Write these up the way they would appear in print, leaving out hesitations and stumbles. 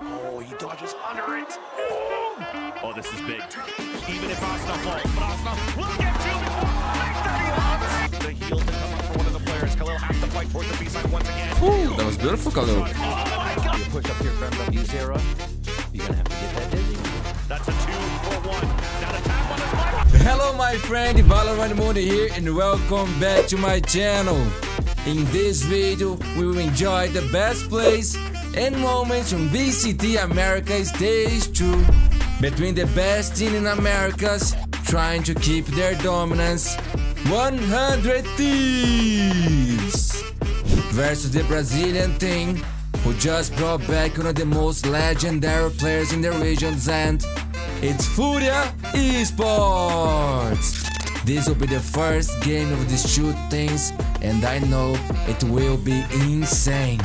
Oh, he dodges under it. Oh, this is big. Even if Asna falls, but Asna will get to it. The heel to come up for one of the players. Khalil has to fight towards the B-side once again. Ooh, that was beautiful, Khalil. Oh my God. You push up here from W0. You're gonna have to get that dizzy. That's a 2-for-1. Now the tap on his bike. Hello my friend, Valorant Mundi here and welcome back to my channel. In this video, we will enjoy the best plays and moments from VCT America Stage 2. Between the best team in Americas, trying to keep their dominance, 100 Thieves versus the Brazilian team, who just brought back one of the most legendary players in the regions, and it's FURIA Esports. This will be the first game of these two things, and I know it will be insane.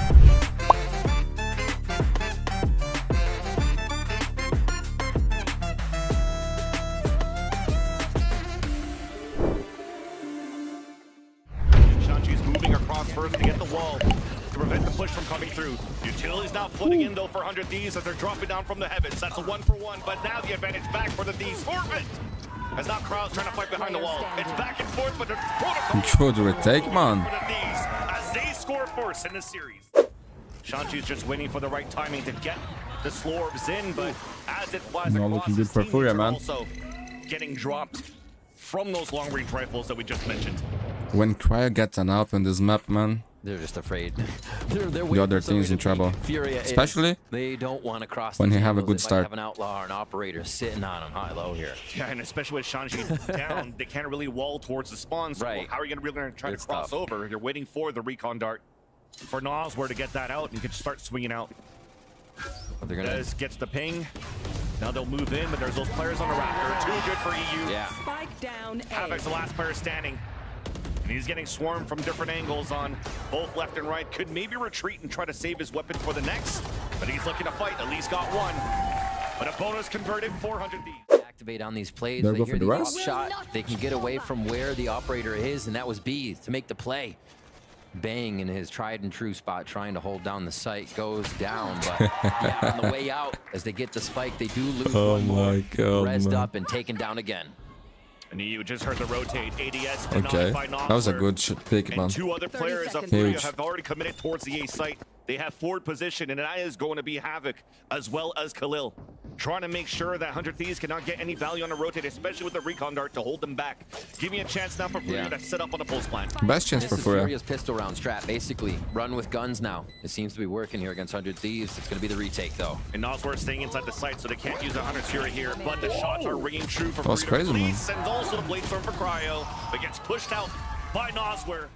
First to get the wall to prevent the push from coming through. Utility's now flooding in though for 100 Thieves as they're dropping down from the heavens. That's a 1-for-1, but now the advantage back for the Thieves. Forfeit! As now Crowd's trying to fight behind the wall. It's back and forth, but the protocol control the retake, man. For the Thieves as they score first in the series. Shanchi's just waiting for the right timing to get the Slorves in, but as it flies across, looking good for FURIA, man. Also getting dropped from those long-range rifles that we just mentioned. When Cryo gets an up on this map, man, they're just afraid. the other team's in trouble. FURIA especially they don't want to cross when they have a tables. good they start. Have an outlaw or an operator sitting on them high-low here. Yeah, and especially with Shanchi down, they can't really wall towards the spawn. So right. How are you going to really try It's to cross tough. over? You're waiting for the recon dart for Nosware to get that out, and you can start swinging out. They're gonna gets the ping. Now they'll move in, but there's those players on the rafter. Too good for EU. yeah. Spike down. Havoc's the last player standing. And he's getting swarmed from different angles on both left and right. Could maybe retreat and try to save his weapon for the next, but he's looking to fight. At least got one. But a bonus converted, 400 Thieves. Activate on these plays. They'll They go hear for the the rest? off shot. They can get away from where the operator is, and that was B to make the play. Bang in his tried and true spot, trying to hold down the site, goes down, but yeah, on the way out, as they get the spike, they do lose one more. God, Rezzed man. up and taken down again. And you just heard the rotate. ADS Okay, denied by Nosware. that was a good pick, man. And two other 30 players of seconds. FURIA Huge. have already committed towards the A site. They have forward position, and that is going to be Havoc as well as Khalil. Trying to make sure that 100 Thieves cannot get any value on the rotate, especially with the recon dart to hold them back. Give me a chance now for FURIA to set up on the pulse plan. Best chance This for is FURIA. FURIA's pistol round strat, basically. Run with guns now. It seems to be working here against 100 Thieves. It's going to be the retake, though. And Nosware staying inside the site, so they can't use 100 FURIA here, but the shots are ringing true for That's FURIA. crazy, man. And also the blade storm for Cryo, but gets pushed out by Nosware.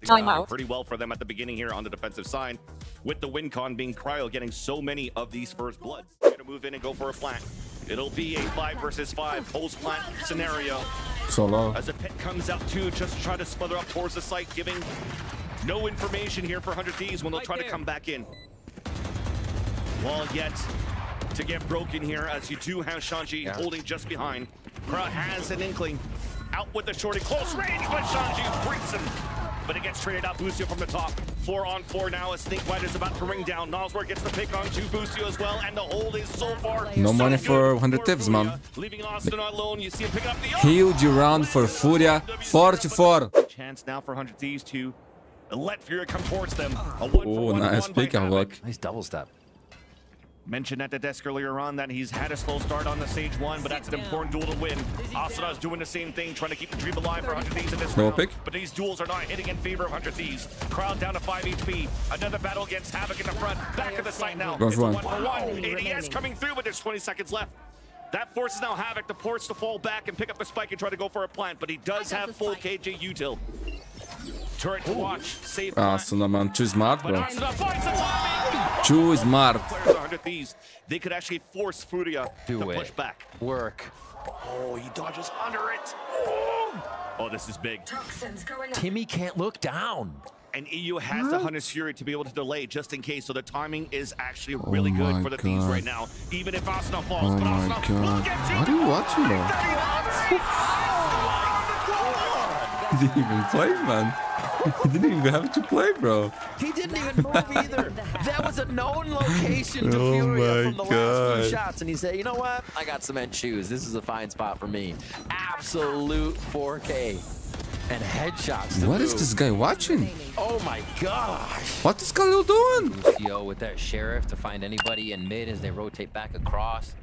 Timeout. Pretty well for them at the beginning here on the defensive side, with the win con being Cryo getting so many of these first bloods. They're gonna move in and go for a plant. It'll be a 5 versus 5 post plant scenario. So low. As the pit comes out too, just to try to smother up towards the site, giving no information here for 100 Thieves when they'll try to come back in. Wall yet to get broken here, as you do have Shanji holding just behind. Crowd has an inkling. Out with the shorty, close range, but Shanji breaks him. But it gets traded out. Busio from the top. 4-on-4 now as Snake Bite is about to ring down. Nosware gets the pick on to Busio as well, and the hold is so far. No so money good for 100 Thieves, FURIA. man. Leaving Austin alone. You see him picking up the Huge round for FURIA, 44. Chance now for 100 Thieves to let FURIA come towards them. A 1-for-1 Oh, nice run by pick, Havoc. Havoc. Nice double step. Mentioned at the desk earlier on that he's had a slow start on the stage 1, but that's an important duel to win. Asada's doing the same thing, trying to keep the dream alive for 100 Thieves in this No round. pick. But these duels are not hitting in favor of 100 Thieves. Crowd down to 5 HP. Another battle against Havoc in the front. Back to the site now. Goes It's a one. 1-for-1. ADS coming through, but there's 20 seconds left. That forces now Havoc, the ports to fall back and pick up the spike and try to go for a plant, but he does have full KJ util. Turret to watch, safe. Asuna, man, too smart, But bro. Asuna finds the timing. Too smart. Players 100 Thieves, they could actually force FURIA to push back. Work. Oh, he dodges under it. Oh, this is big. Timmy can't look down. And EU has the Hunter's Fury to be able to delay just in case, so the timing is actually really Oh good my for the Thieves God. right now. Even if Asuna falls, Oh but my Asuna will God. get to What are you watching, bro? Did he even play, man? He didn't even have to play, bro. He didn't even move either. That was a known location to Oh Furia my from the last few God. shots. And he said, you know what? I got cement shoes. This is a fine spot for me. Absolute 4K. And headshots to What is boot. this guy watching? Oh my gosh. What is Khalil doing? Lucio with that sheriff to find anybody in mid as they rotate back across.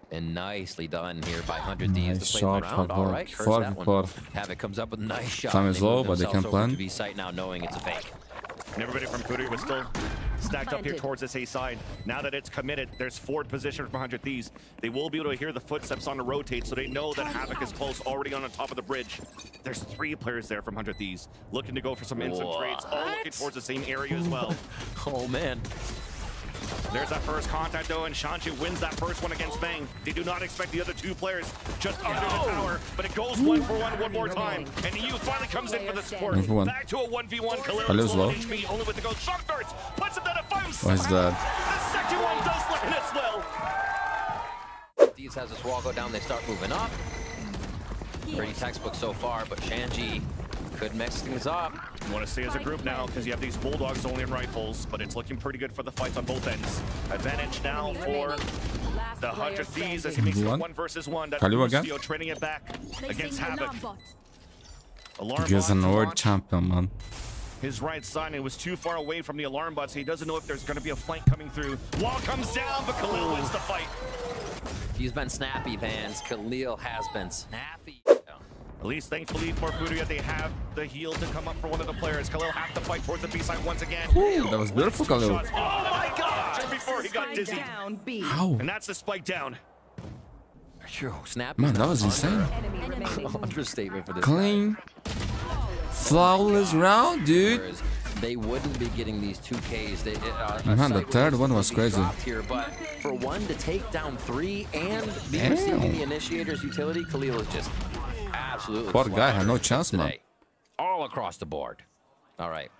And nicely done here by 100 Thieves Nice to play shot, the round. All Havoc. right, curse Far that before. one. Havoc comes up with a nice shot. Time is They move low, but they themselves can over plan. to B site now, knowing it's a fake. And everybody from FURIA was still stacked up here towards this A side. Now that it's committed, there's forward position from 100 Thieves. They will be able to hear the footsteps on the rotate, so they know that Havoc is close, already on the top of the bridge. There's 3 players there from 100 Thieves, looking to go for some instant trades, all looking towards the same area as well. Oh man. There's that first contact though, and Shanchi wins that first one against Bang. They do not expect the other 2 players just under the tower, but it goes 1-for-1 one more time. And EU finally comes in for the support. 1-for-1. Back to a 1v1. Khalil's low. HP, only with the ghost shock darts. Puts him down to 5. Why is that? The second one does land as well. Thieves has this wall go down, they start moving up. Pretty textbook so far, but Shanji could mix things up. You want to stay as a group now because you have these Bulldogs only in rifles, but it's looking pretty good for the fights on both ends. Advantage now for the 100 Thieves as he makes it 1 versus 1. That's Khalil again? Lucio training it back against Havoc. Alarm He is bot an to Nord launch champion, man. his right side, and it was too far away from the alarm bot, so he doesn't know if there's going to be a flank coming through. Wall comes down, but Khalil wins the fight. He's been snappy, Vans. Khalil has been snappy. At least thankfully for FURIA, they have the heal to come up for one of the players. Khalil have to fight towards the B side once again. Ooh, that was beautiful, Khalil. Shots. Oh my god! Just before he got dizzy. How? And that's the spike down. Phew, snappy. Man, that was insane. Understatement for this Clean. Flawless round, dude. Whereas they wouldn't be getting these 2Ks. Man, the third one was crazy. Here, but for one to take down 3 and be receiving the initiator's utility, Khalil is just absolutely. Poor guy had no chance, man. today. All across the board. All right.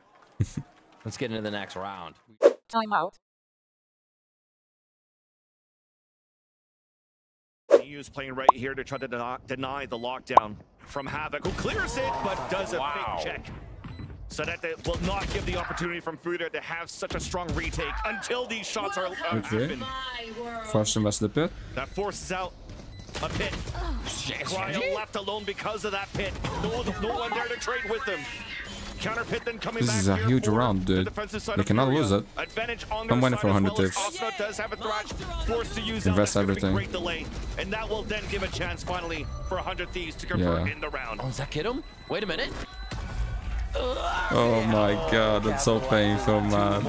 Let's get into the next round. Timeout. EU's playing right here to try to deny the lockdown from Havoc, who clears it, but does a fake check. So that they will not give the opportunity from FURIA to have such a strong retake until these shots are happen. First invest the pit. That forces out a pit. Cryo left alone because of that pit. No one there to trade with him. Counter pit then coming This back is a here huge for round, the dude. defensive side They of cannot FURIA. lose it. Advantage on I'm their waiting side for as 100 well as ticks. Asuna does have a thrash, forced to use Invest that. That's gonna be everything. Great delay, and that will then give a chance finally for 100 Thieves to convert in the round. Oh, does that get him? Wait a minute. Oh my god, that's so painful, man.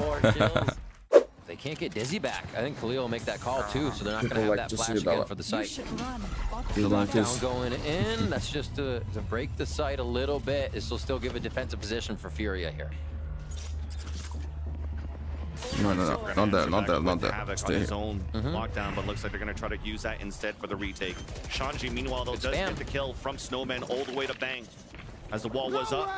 They can't get Dizzy back. I think Khalil will make that call too, so they're not going to have that flash again for the site. The lockdown going in. That's just to break the site a little bit. This will still give a defensive position for FURIA here. No, not there. Havoc Stay on his here. own lockdown, but looks like they're going to try to use that instead for the retake. Shanji, meanwhile, though, does get the kill from Snowman all the way to Bang as the wall was up,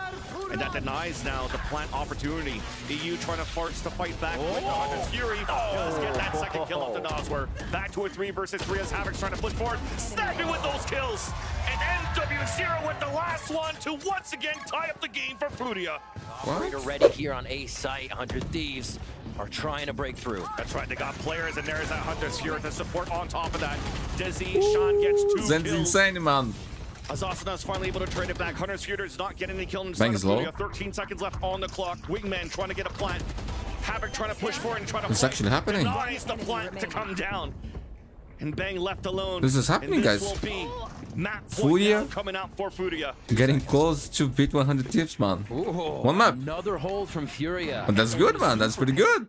and that denies now the plant opportunity. EU trying to force the fight back with the Hunter's Fury. Does get that second kill off the Noswer. Back to a 3 versus 3 as Havoc's trying to push forward. Snapping with those kills. And MW0 with the last one to once again tie up the game for FURIA. Operator ready here on A site. 100 Thieves are trying to break through. That's right, they got players, and there's that Hunter's Fury to support on top of that. Dizzy, Sean gets 2 That's kills. insane, man. As Asana's finally able to trade it back. Hunter's Fury is not getting any kill inside Bang's of FURIA. low. 13 seconds left on the clock. Wingman trying to get a plant. Havoc trying to push forward and try to It's actually happening. denies the plant to come down. And Bang left alone. This is happening, and this guys. Will be map point FURIA now coming out for FURIA. Getting close to beat 100 Thieves, man. Ooh, One map. Another hold from FURIA. But that's good, man. That's pretty good.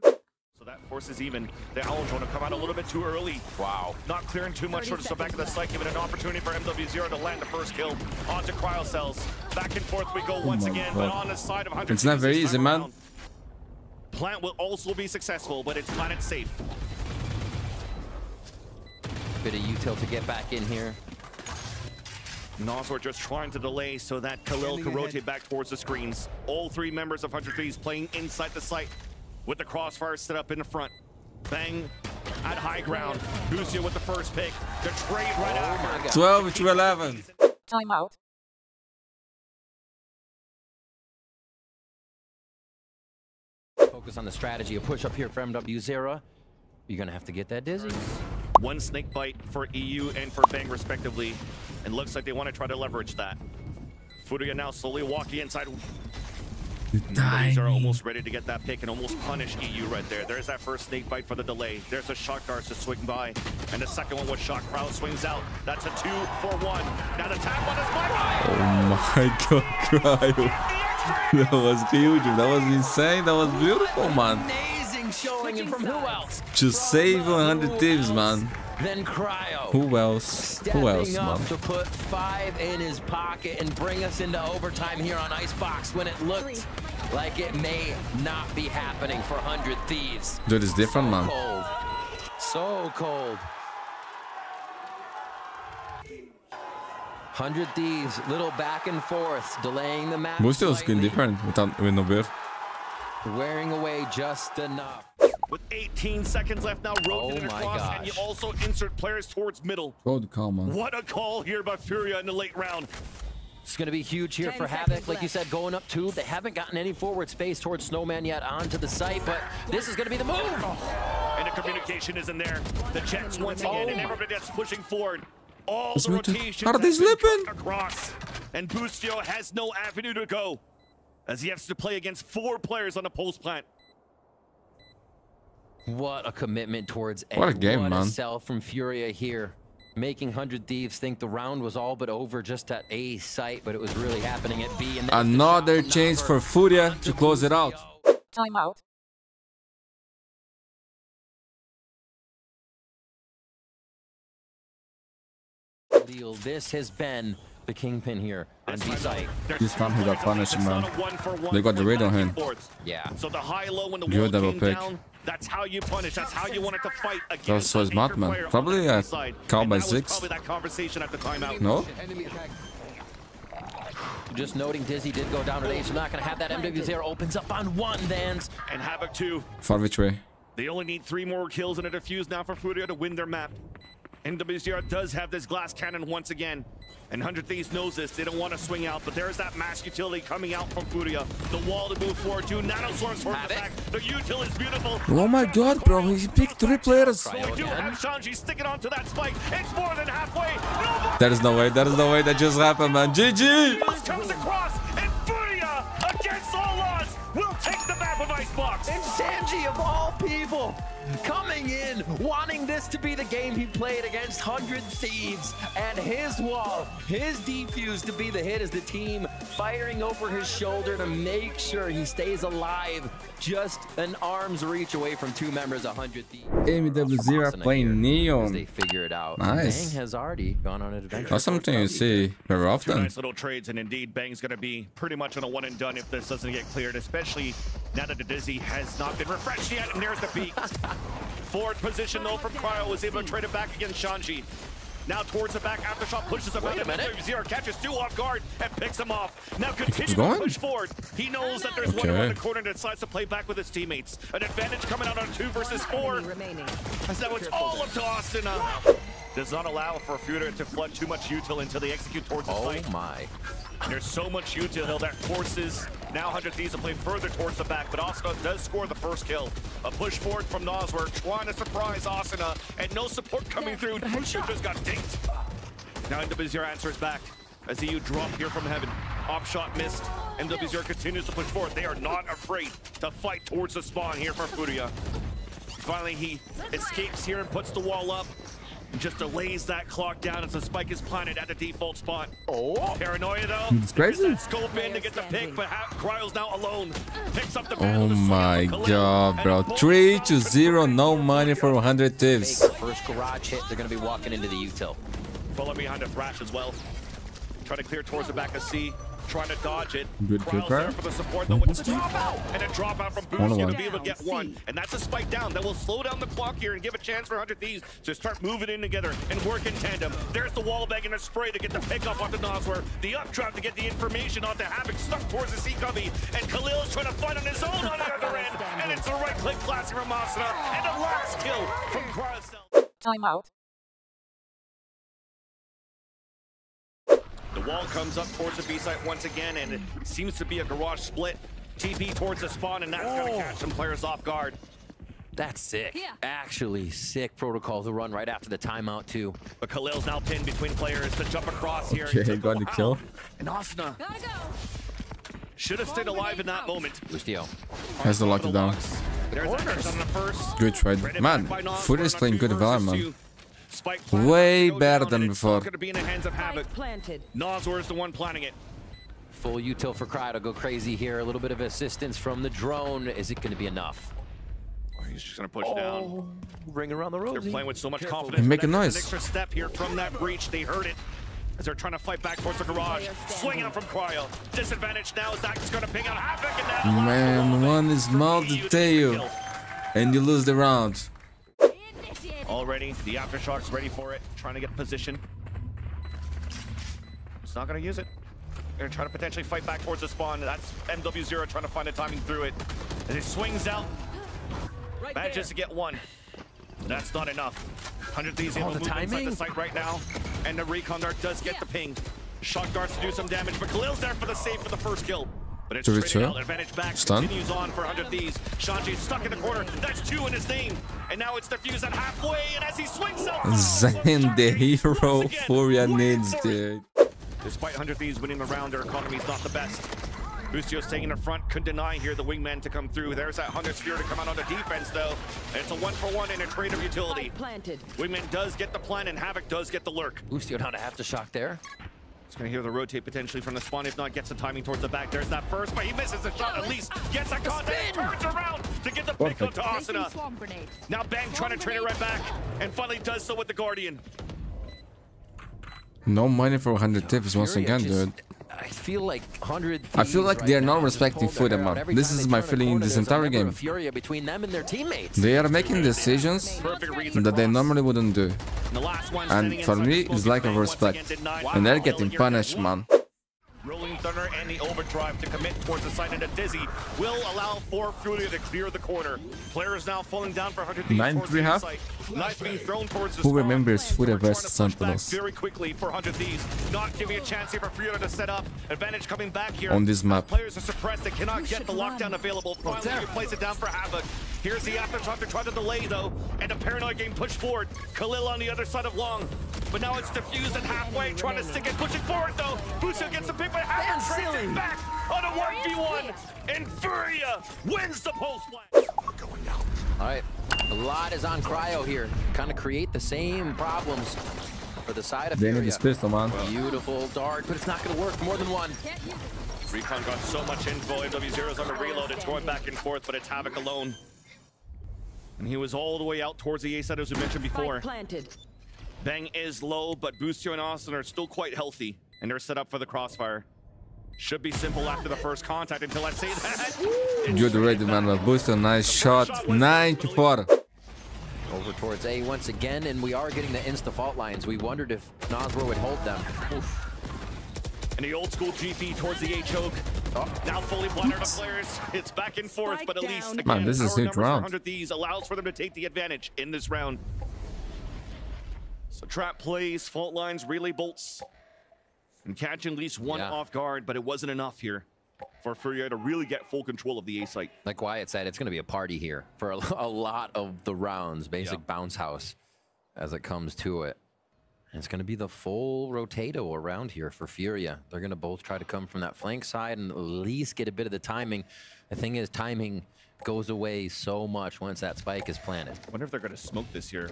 So that forces even the Owls want to come out a little bit too early. Wow. Not clearing too much, so back to the site, giving an opportunity for MW0 to land the first kill onto Cryo Cells. Back and forth we go once again, but on the side of 100. It's not very easy, man. Plant will also be successful, but it's planet safe. Bit of util to get back in here. Noswar just trying to delay so that Khalil can rotate back towards the screens. All 3 members of 100 Thieves playing inside the site with the crossfire set up in the front. Bang at high ground. Lucio with the first pick. The trade right after. 12 to 11. Timeout. focus on the strategy. A push up here for MW0. You're gonna have to get that dizzy. One snake bite for EU and for Bang respectively, and looks like they want to try to leverage that. FURIA now slowly walking inside. These are almost ready to get that pick and almost punish EU right there. There's that first snake bite for the delay. There's a shot guard to swing by, and the second one with shot crowd swings out. That's a 2-for-1. Now the tap one is by Riot. Oh my god, Cryo. That was huge. That was insane. That was beautiful, man. Amazing showing, and from who else? Just save 100 Thieves, man. Then Cryo. Who else? Who else, Stepping up man? to put 5 in his pocket and bring us into overtime here on Icebox when it looked like it may not be happening for 100 Thieves. Dude, it's different, man. Cold. So cold. 100 Thieves, little back and forth, delaying the match. We're still skin slightly, different with no beard. wearing away just enough. With 18 seconds left now, rotating Oh my across, and you gosh. also insert players towards middle. Good call, man. What a call here by FURIA in the late round. It's going to be huge here 10 for seconds Havoc. Like you left. said, going up 2. They haven't gotten any forward space towards Snowman yet onto the site, but this is going to be the move. And the communication isn't there. The Jets once again, and everybody that's pushing forward. All What's the with the- rotations How are they have been slipping? cut across. And Boostio has no avenue to go, as he has to play against 4 players on the post plant. What a commitment towards A. What a game, what man. a sell from Furia here. Making 100 Thieves think the round was all but over just at A site, but it was really happening at B. And there's the Another shot from change Navar for FURIA onto to close it out. Boostio. Timeout. Deal. This has been the kingpin here on B site. This time he got punished, It's man. not a 1-for-1 They got the raid on him. forwards. Yeah. So the high-low when the Good wall double came pick. down, that's how you punish. That's how you wanted to fight against That was so an smart, anchor man. player on Probably that a side. call And by that was 6. probably that conversation at the timeout. No? Just noting Dizzy did go down at A, so not going to have that. MW0 opens up on 1, Vans. And Havoc 2. Far which way? They only need 3 more kills and a defuse now for FURIA to win their map. NWCR does have this glass cannon once again. And 100 Thieves knows this. They don't want to swing out, but there's that mass utility coming out from FURIA. The wall to move forward to. Nanoswarms towards the back. The util is beautiful. Oh my god, bro. He picked 3 players. So we do have Shanji sticking onto that spike. It's more than halfway. No more. There is no way. There is no way that just happened, man. GG! Comes across, and FURIA, against all odds, will take the map of Icebox. And Sanji, of all people, coming in, wanting this to be the game he played against 100 Thieves, and his wall, his defuse to be the hit as the team firing over his shoulder to make sure he stays alive, just an arm's reach away from 2 members of 100 Thieves. MW0 Awesome playing here as Neon. they figure it out. Nice. Bang has already gone on an adventure. That's something you see very Two often. nice little trades, and indeed, Bang's going to be pretty much on a one and done if this doesn't get cleared, especially now that the Dizzy has not been refreshed yet, and there's the peak. Forward position, though, from Cryo, was able to trade it back against Shanji. Now towards the back, aftershock pushes him out. Wait a minute. Zero catches 2 off guard and picks him off. Now continues to going? push forward. He knows that there's one Okay. around the corner and decides to play back with his teammates. An advantage coming out on 2 versus 4. Remaining. So it's all up to Austin. Does not allow for FURIA to flood too much util until they execute towards the Oh site. my. There's so much util that forces now 100 Thieves to play further towards the back, but Asuna does score the first kill. A push forward from Nosworth, trying to surprise Asuna, and no support coming through. Bushu just got dinked. Now NWZR answers back as EU drop here from heaven. Op shot missed. NWZR continues to push forward. They are not afraid to fight towards the spawn here for FURIA. Finally, he escapes here and puts the wall up. And just delays that clock down as the spike is planted at the default spot. Oh. Paranoia though. It's crazy. Gets that scope in to get the pick, but Cryo's now alone. Picks up the battle. Oh to swing my up Khalil, god, and bro. both 3-0, no money for 100 Thieves. First garage hit, they're going to be walking into the util. Follow behind a thrash as well. Try to clear towards the back of C. Trying to dodge it. Good Cryo's kill, there Cryo. for the support though with the dropout. And a dropout from One on Boostio one. to be able to get 1. And that's a spike down that will slow down the clock here and give a chance for 100 Thieves to start moving in together and work in tandem. There's the wall bag and a spray to get the pick up onto Nosworth. The updraft to get the information onto Havoc stuck towards the C cubby. And Khalil's trying to fight on his own on the other end. And it's the right click classic from Asuna. And the last kill from Cryo. Timeout. The wall comes up towards the B site once again, and it seems to be a garage split. TP towards the spawn, and that's going to catch some players off guard. That's sick. Yeah. Actually, sick protocol to run right after the timeout, too. But Khalil's now pinned between players to jump across here. Okay, got the kill. And Asuna Gotta go. should have stayed alive in that moment. Bustio. Has to lock it down. There's a headshot on the first. Good trade. Man, FURIA is playing good Valorant. Way better than before. It's going to be in the hands of Havoc. Planted. Nazor is the one planning it. Full util for Cryo to go crazy here. A little bit of assistance from the drone. Is it going to be enough? He's just going to push down. Ring around the rosy. They're playing with so much confidence. And make a An noise. extra step here from that breach. They heard it as they're trying to fight back towards the garage. Swinging up from Cryo. Disadvantage now. Zach's going to ping out Havoc. And now Man, one is multi-tail. And you lose the round. already. The Aftershock's ready for it. Trying to get position. It's not going to use it. They're trying to potentially fight back towards the spawn. That's MW0 trying to find a timing through it. As it swings out. Manages to get one. That's not enough. 100 Thieves able to move inside the site right now. And the recon dart does get the ping. Shock darts to do some damage, but Khalil's there for the save for the first kill. But it's straight out. Advantage back. Stun. Continues on for 100 Thieves. Shanji's stuck in the corner. That's 2 in his name. And now it's defused at halfway. And as he swings out, Zen, the hero, FURIA needs, dude. Despite 100 Thieves winning the round, their economy is not the best. Bustio staying in the front, couldn't deny here the wingman to come through. There's that 100 Sphere to come out on the defense, though. And it's a 1-for-1 in a trade of utility. Wingman does get the plan, and Havoc does get the lurk. Bustio not a Aftershock there. He's going to hear the rotate potentially from the spawn. If not, gets the timing towards the back. There's that first, but he misses the shot at least. Gets that contact, turns around to get the pick onto Asuna. Now Bang trying to train it right back, and finally does so with the Guardian. No money for 100 tips once again, dude. I feel like 100 I feel like they are not respecting FURIA, man. This is my feeling in this entire game. FURIA between them and their teammates. They are making decisions that they normally wouldn't do. And for me, it's lack of respect. And they're getting punished, man. Rolling Thunder and the overdrive to commit towards the side, and a Dizzy will allow for FURIA to clear the corner. Players now falling down for 100 9-3 half. Knife being thrown towards the Who spawn. remembers FURIA versus Trying to push back Sentinels very quickly for 100 Thieves. Not giving a chance here for FURIA to set up. Advantage coming back here. on this map? Players are suppressed. They cannot get the lockdown available. Finally, you place it down for Havoc. Here's the Aftershock to try to delay, though. And a Paranoid game pushed forward. Khalil on the other side of Long. But now it's diffused at halfway. Trying to stick it, pushing forward, though. Bustio gets the pick, but Havoc trades it back on a 1v1. And FURIA wins the post play. All right, a lot is on Cryo here. Kind of create the same problems for the side of They need FURIA. this pistol, man. Beautiful dart, but it's not going to work for more than one. Recon got so much info. MW0's on the reload. It's going back and forth, but it's Havoc alone. And he was all the way out towards the A side, as we mentioned before. Bang is low, but Bustio and Austin are still quite healthy, and they're set up for the crossfire. Should be simple after the first contact until I say that. Good ready, man. Bustio, nice shot. 94. Over towards A once again, and we are getting the insta fault lines. We wondered if Nazro would hold them. Oof. And the old school GP towards the A choke. Now fully blundered the players. It's back and forth, but at least again, man, this is a round. 100 Thieves allows for them to take the advantage in this round. So trap plays, fault lines, relay bolts, and catching at least one off guard, but it wasn't enough here for FURIA to really get full control of the A site. Like Wyatt said, it's going to be a party here for a lot of the rounds. Basic bounce house as it comes to it. And it's going to be the full rotato around here for FURIA. They're going to both try to come from that flank side and at least get a bit of the timing. The thing is, timing goes away so much once that spike is planted. I wonder if they're going to smoke this here.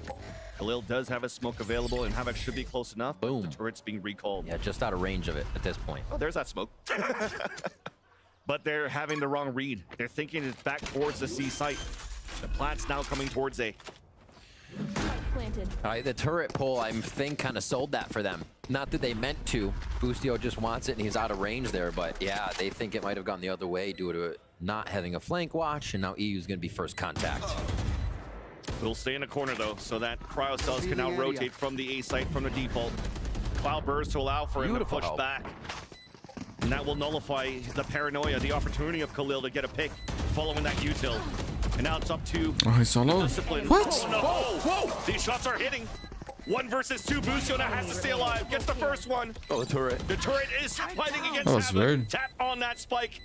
Khalil does have a smoke available, and Havoc should be close enough. Boom. The turret's being recalled. Yeah, just out of range of it at this point. Oh, there's that smoke. But they're having the wrong read. They're thinking it's back towards the C site. The plant's now coming towards A. The turret pull, I think, kind of sold that for them. Not that they meant to. Bustio just wants it, and he's out of range there. But yeah, they think it might have gone the other way due to it not having a flank watch, and now EU's going to be first contact. It'll stay in the corner, though, so that cryo cells can now rotate from the A site from the default. Cloud burst to allow for him to push back. And that will nullify the paranoia, the opportunity of Khalil to get a pick following that util. And now it's up to he's solo? discipline. What? Oh, no. Whoa. These shots are hitting. 1 versus 2. Bustio now has to stay alive. Gets the first one. Oh, the turret. The turret is fighting against That was Havoc. weird. Tap on that spike.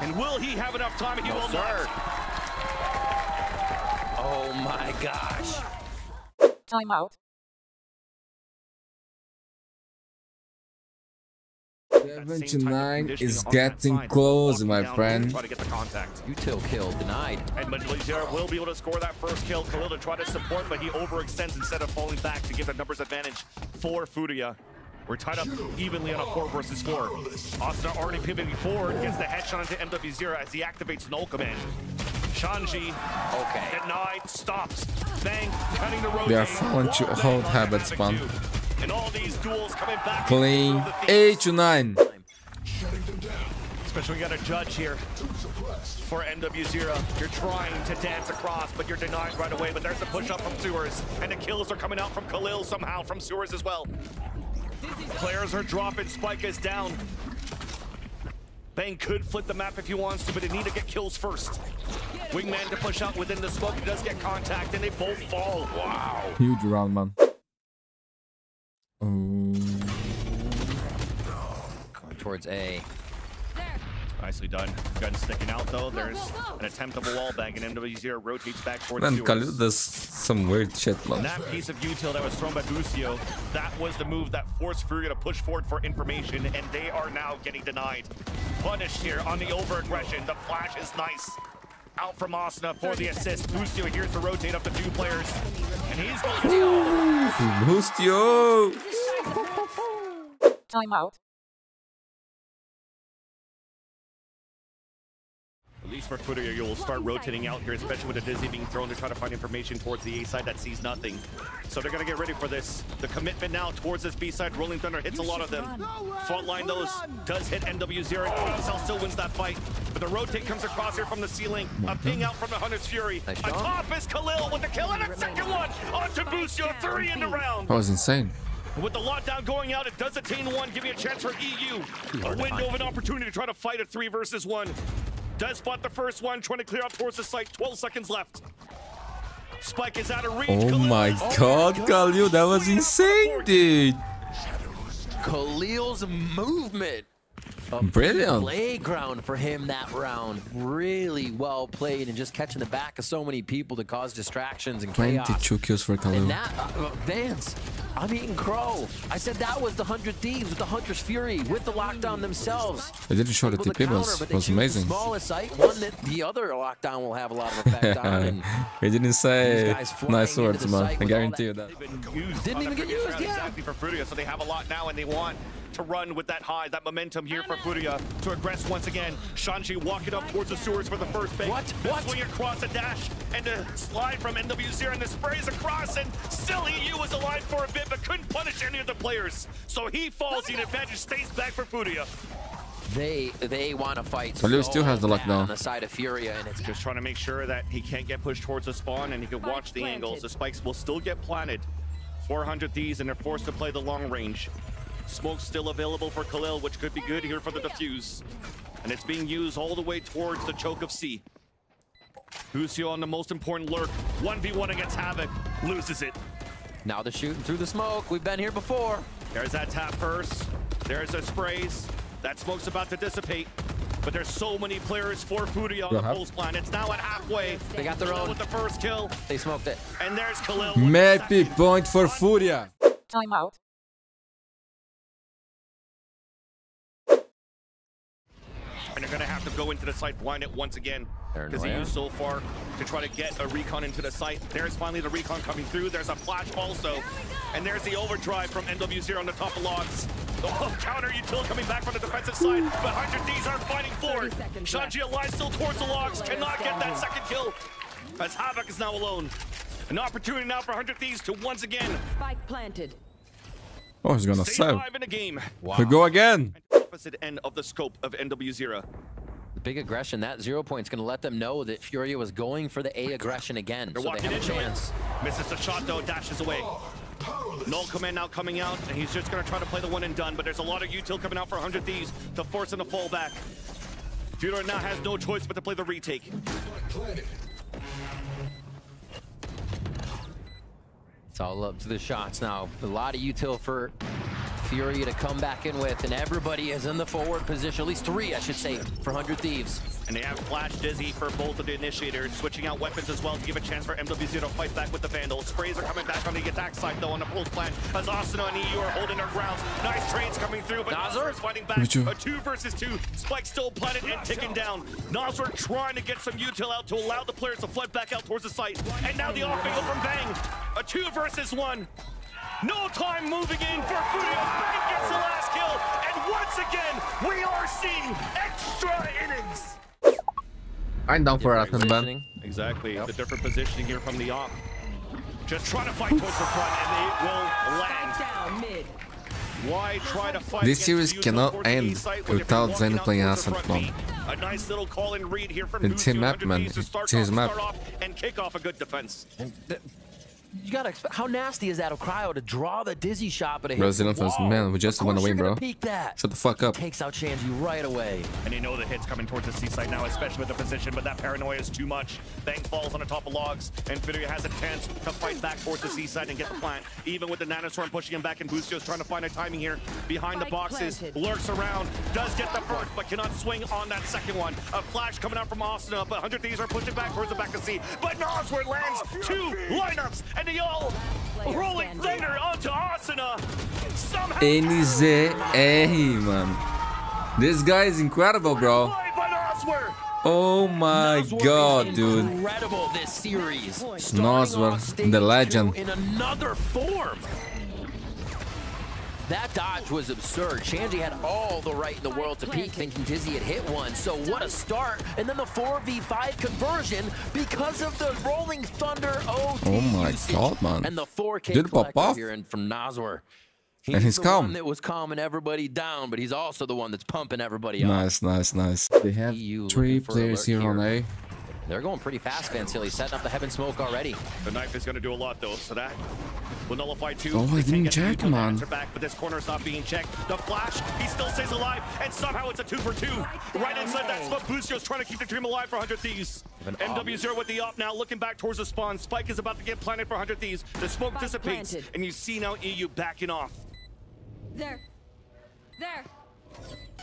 And will he have enough time? He will Sir. not. Oh my gosh. Timeout. 7-9 is getting close, my friend. Try to get the contact. Util kill denied. And Mundi will be able to score that first kill. Khalil to try to support, but he overextends instead of falling back to give the numbers advantage for FURIA. We're tied up evenly on a 4 versus 4. Asuna already pivoting forward, gets the headshot into MW0 as he activates null command. Shanji, denied, stops. Bang, cutting the road. They are falling to hold habit spawn. And all these duels coming back. Clean 8-9. Especially when you got a judge here for MW0. You're trying to dance across, but you're denied right away. But there's a push up from Sewers, and the kills are coming out from Khalil somehow from Sewers as well. Players are dropping, Spike is down. Bang could flip the map if he wants to, but they need to get kills first. Wingman to push out within the smoke, he does get contact, and they both fall. Wow. Huge round, man. Going towards A. Nicely done. Gun sticking out though. There's an attempt of a wall bang, and MW0 rotates back towards Man, Sewers. Khalil does some weird shit, man. And that piece of util that was thrown by Lucio, that was the move that forced FURIA to push forward for information, and they are now getting denied. Punished here on the over-aggression. The flash is nice. Out from Asuna for the assist. Lucio here's to rotate up to 2 players. And he's going to Lucio! Timeout. At least for FURIA, you will start rotating out here, especially with the Dizzy being thrown to try to find information towards the A side that sees nothing. So they're going to get ready for this. The commitment now towards this B side. Rolling Thunder hits a lot of them. Frontline those does hit MW0. ESL still wins that fight. But the rotate comes across here from the ceiling. A ping out from the Hunter's Fury. Nice On top is Khalil with the kill and a second one onto Bucio. 3 in the round. That was insane. With the lockdown going out, it does attain 1, giving a chance for EU. A window of an opportunity to try to fight a 3 versus 1. Does spot the first one, trying to clear out towards the site. 12 seconds left. Spike is out of reach. Oh my god, Khalil, that was insane, dude. Khalil's movement. Brilliant. Playground for him that round. Really well played and just catching the back of so many people to cause distractions and chaos. 22 kills for Khalil. And that, Vance, I'm eating crow. I said that was the 100 Thieves with the Hunter's Fury, with the lockdown themselves. They didn't show the TP, but it was amazing. The smallest site, one that the other lockdown will have a lot of effect on. And he didn't say nice words, into the man. site I with all guarantee you that. Didn't even get used, yeah. Exactly for FURIA, so they have a lot now, and they want to run with that high, that momentum here for FURIA to aggress once again. Shanji walking up towards the Sewers for the first bang. What? Swing across a dash and a slide from MW0, and the sprays across, and still EU was alive for a bit, but couldn't punish any of the players. So he falls, the advantage stays back for FURIA. They want to fight. Khalil still has the bad lockdown on the side of FURIA, and it's Just trying to make sure that he can't get pushed towards the spawn, and he can watch the angles. The spikes will still get planted. 400 Thieves, and they're forced to play the long range. Smoke still available for Khalil, which could be good here for the defuse. And it's being used all the way towards the choke of C. Lucio on the most important lurk. 1v1 against Havoc. Loses it. now they're shooting through the smoke. We've been here before. There's that tap first. There's the sprays. That smoke's about to dissipate. But there's so many players for FURIA on the Pulse plan. It's now at halfway. They got their own. With the first kill. They smoked it. And there's Khalil. Maybe point for FURIA. Timeout. And they're going to have to go into the site blind it once again. Because they used so far to try to get a recon into the site. There's finally the recon coming through. There's a flash also. And there's the overdrive from NW0 on the top of logs. The counter util coming back from the defensive side. But 100 Ds are fighting forward. Shanji alive still towards the logs. Cannot get that second kill. As Havoc is now alone. An opportunity now for 100 Thieves to once again. Spike planted. Oh, he's gonna stay save. alive in the game. Wow. We go again. Opposite end of the scope of NW0. The big aggression, that 0 point's going to let them know that FURIA was going for the A aggression again. They're so they walking have a into chance. it. Misses the shot though, dashes away. Null command now coming out, and he's just going to try to play the one and done, but there's a lot of util coming out for 100 Thieves to force him to fall back. FURIA now has no choice but to play the retake. It's all up to the shots now. A lot of util for Furia to come back in with, and everybody is in the forward position, at least 3, I should say, for 100 Thieves. And they have Flash Dizzy for both of the initiators, switching out weapons as well to give a chance for MWZ to fight back with the Vandals. Sprays are coming back on the attack side, though, on the post plant, as Asuna and EU are holding their grounds. Nice trades coming through, but Nazar is fighting back. A 2 versus 2. Spike still planted and ticking down. Nazar trying to get some util out to allow the players to flood back out towards the site. And now the off angle from Bang. A 2 versus 1. No time moving in for FURIA. Bang gets the last kill. And once again, we are seeing extra innings. I'm down for that, man. Exactly. The different positioning here from the op. Just trying to fight towards the front, and it will land. Why try to fight? This series cannot end without Zen playing Ascent Bomb. A nice little call and read here from the team map, man. It's his map. And kick off a good defense. You gotta expect, how nasty is that of Cryo to draw the dizzy shot, but Brazilian fans, man, we just went away, bro. Shut the fuck up. Takes out Shanji right away. And you know the hit's coming towards the C site now, especially with the position, but that paranoia is too much. Bang falls on the top of logs, and FURIA has a chance to fight back towards the C site and get the plant. Even with the Nanostorm pushing him back, and Boostio's trying to find a timing here. Behind the boxes, lurks around, does get the first, but cannot swing on that second one. A flash coming out from Asuna, but 100 Thieves are pushing back towards the back of C. But Nosworth lands 2 lineups, and they all rolling thunder onto Asuna. Somehow NZR, man. This guy is incredible, bro. Oh my god, dude. Incredible this series. Nosworth, the legend. In another form. That dodge was absurd. Shanji had all the right in the world to peek, thinking Dizzy had hit one. So what a start. And then the 4v5 conversion because of the rolling thunder OT. Oh my god, man. And the 4K did pop off here and from Nosworth. And he's calm. One that was calming everybody down, but he's also the one that's pumping everybody up. Nice, nice, nice. They have 3 players here on A. They're going pretty fast, Vansili, setting up the heaven smoke already. The knife is going to do a lot, though, so that will nullify 2. Oh, I didn't check, man. Back, but this corner is not being checked. The flash, he still stays alive, and somehow it's a 2 for 2. Right inside that smoke, Boostio's trying to keep the dream alive for 100 Thieves. MW0 with the up now, looking back towards the spawn. Spike is about to get planted for 100 Thieves. The smoke dissipates, and you see now EU backing off. There.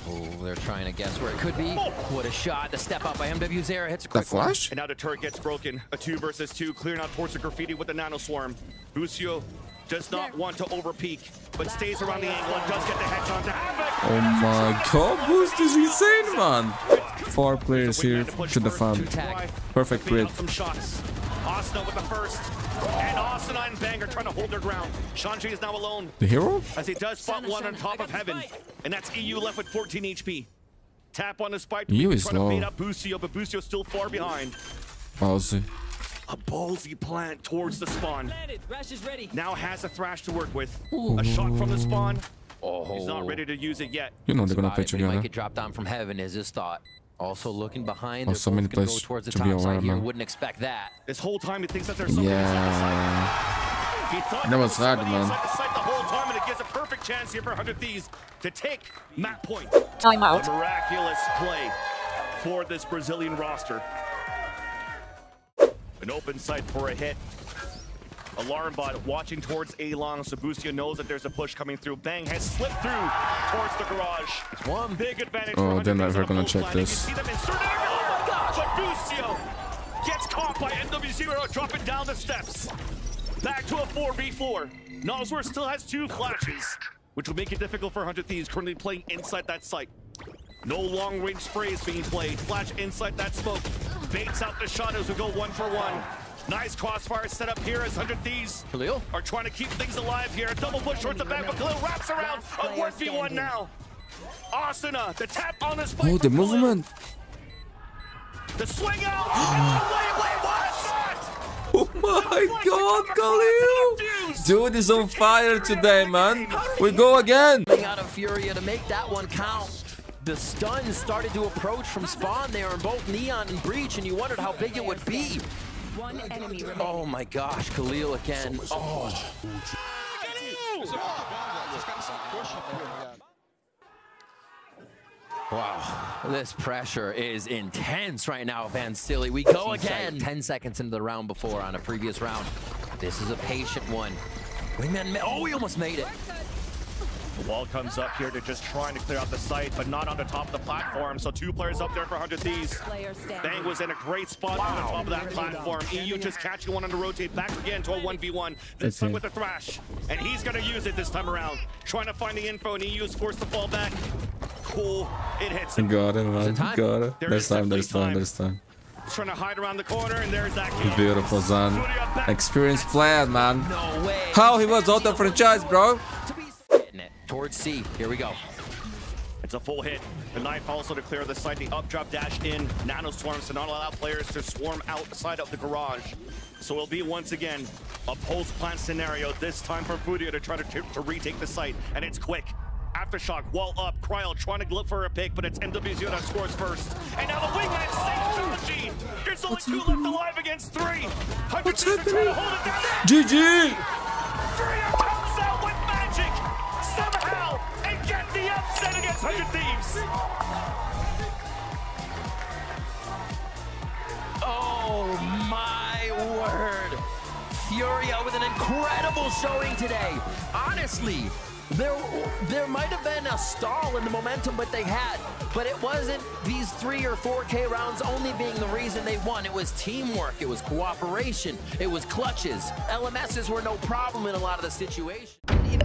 Oh, they're trying to guess where it could be. Oh. What a shot. The step up by MWZ hits a quick flash. And now the turret gets broken. A 2 versus 2, clearing out towards the graffiti with the nano swarm. Boostio does not want to over peak, but stays around the angle and does get the headshot to Havoc. Oh my god, Boost is insane, man. 4 players here to the farm. Perfect grid. Some shots. Asuna with the first. And Asuna and Bang are trying to hold their ground. Shanji is now alone. The hero? As he does spot one on top of heaven. And that's EU left with 14 HP. Tap on the spike. EU is trying low. to bait up Boostio, but Boostio's still far behind. Ballsy. A ballsy plant towards the spawn. Now has a thrash to work with. Ooh. A shot from the spawn. Oh. He's not ready to use it yet. You know they're gonna play together. He might get dropped down from heaven is his thought. Also looking behind. Oh, so many places go towards the to top be aware, side here. man. Wouldn't expect that. This whole time he thinks that there's something That was hard, man. The whole time, and it gives a perfect chance here for 100 Thieves to take map point. Timeout. A miraculous play for this Brazilian roster. An open sight for a hit. Alarm bot watching towards A-Long, so Boostio knows that there's a push coming through. Bang has slipped through towards the garage. It's one big advantage. Oh, they're never gonna check this. You see them inserted. Oh my gosh! But Boostio gets caught by MW0 dropping down the steps. Back to a 4v4. Nosworth still has 2 flashes, which will make it difficult for 100 Thieves currently playing inside that site. No long-range sprays being played. Flash inside that smoke. Baits out the shot as we go 1 for 1. Nice crossfire set up here as 100 Thieves Khalil are trying to keep things alive here. A double push towards the back, but Khalil wraps around. A 1v1 now. Asuna, the tap on the spike. Oh, the movement. The swing out. Wait, what? Oh my god, Khalil! Dude is on fire today, man. We go again. Out of Furia to make that one count. The stuns started to approach from spawn there in both Neon and Breach, and you wondered how big it would be. One enemy remaining. Oh my gosh, Khalil again. Oh. Wow, this pressure is intense right now, Vansili. We go again. 10 seconds into the round before on a previous round. This is a patient one. Wingman, oh, he almost made it. The wall comes up here to just trying to clear out the site, but not on the top of the platform. So 2 players up there for 100 Thieves. Bang was in a great spot on the top of that platform. EU just catching one on the rotate, back again to a 1v1. This time with the Thrash. And he's going to use it this time around. Trying to find the info, and EU is forced to fall back. Cool. It hits him. Got it, man. Got it. There's time. Trying to hide around the corner, and there's that kill. Beautiful, Zan. Experienced player, man. No way. How he was auto franchise, bro. Towards C. Here we go. It's a full hit. The knife also to clear the site. The up drop dash in. Nano swarms to not allow players to swarm outside of the garage. So it'll be once again a post-plant scenario. This time for FURIA to try to retake the site, and it's quick. Aftershock, wall up, Cryo trying to look for a pick, but it's MWZO that scores first. And now the wingman saves Shaji. There's only 2 left alive against 3. What's happening? Trying to hold it down. GG! FURIA comes out with magic somehow and get the upset against 100 Thieves. Oh my word. FURIA with an incredible showing today. Honestly, there might have been a stall in the momentum that they had, but it wasn't these 3 or 4K rounds only being the reason they won. It was teamwork, it was cooperation, it was clutches. LMSs were no problem in a lot of the situations.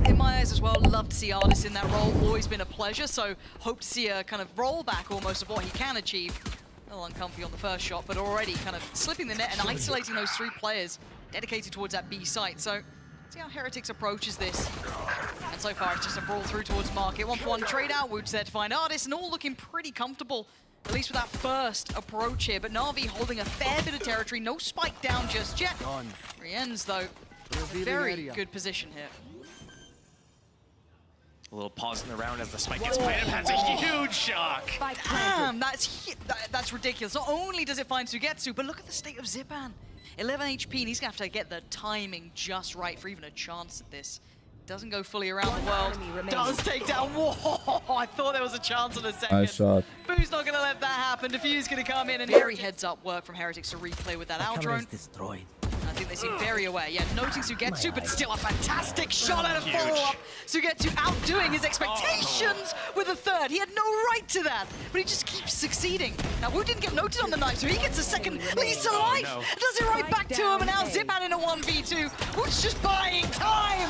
In my eyes as well, love to see Artis in that role. Always been a pleasure, so hope to see a kind of rollback almost of what he can achieve. A little uncomfy on the first shot, but already kind of slipping the net and isolating those 3 players dedicated towards that B site. So see how Heretics approaches this. And so far, it's just a brawl through towards Market. 1-for-1 trade out. Woods there to find Artis, and all looking pretty comfortable, at least with that first approach here. But Na'Vi holding a fair bit of territory. No spike down just yet. Rien's, though, very good position here. A little pause in the round as the spike gets planted. That's a huge shock. Damn, that's ridiculous. Not only does it find Sugetsu, but look at the state of Zipan. 11 HP, and he's going to have to get the timing just right for even a chance at this. Doesn't go fully around the world. Does take down. Whoa! I thought there was a chance in a second. Nice shot. Boo's not going to let that happen. Diffuse going to come in, and very heads-up work from Heretics to replay with that out-drone. I think they seem very aware. Yeah, noting Sugetsu, but still a fantastic shot and a follow-up. Sugetsu outdoing his expectations with a third. He had no right to that, but he just keeps succeeding. Now, Wu didn't get noted on the knife, so he gets a second lease to life. Does it right back to him, and now Zipan in a 1v2. Wu's just buying time.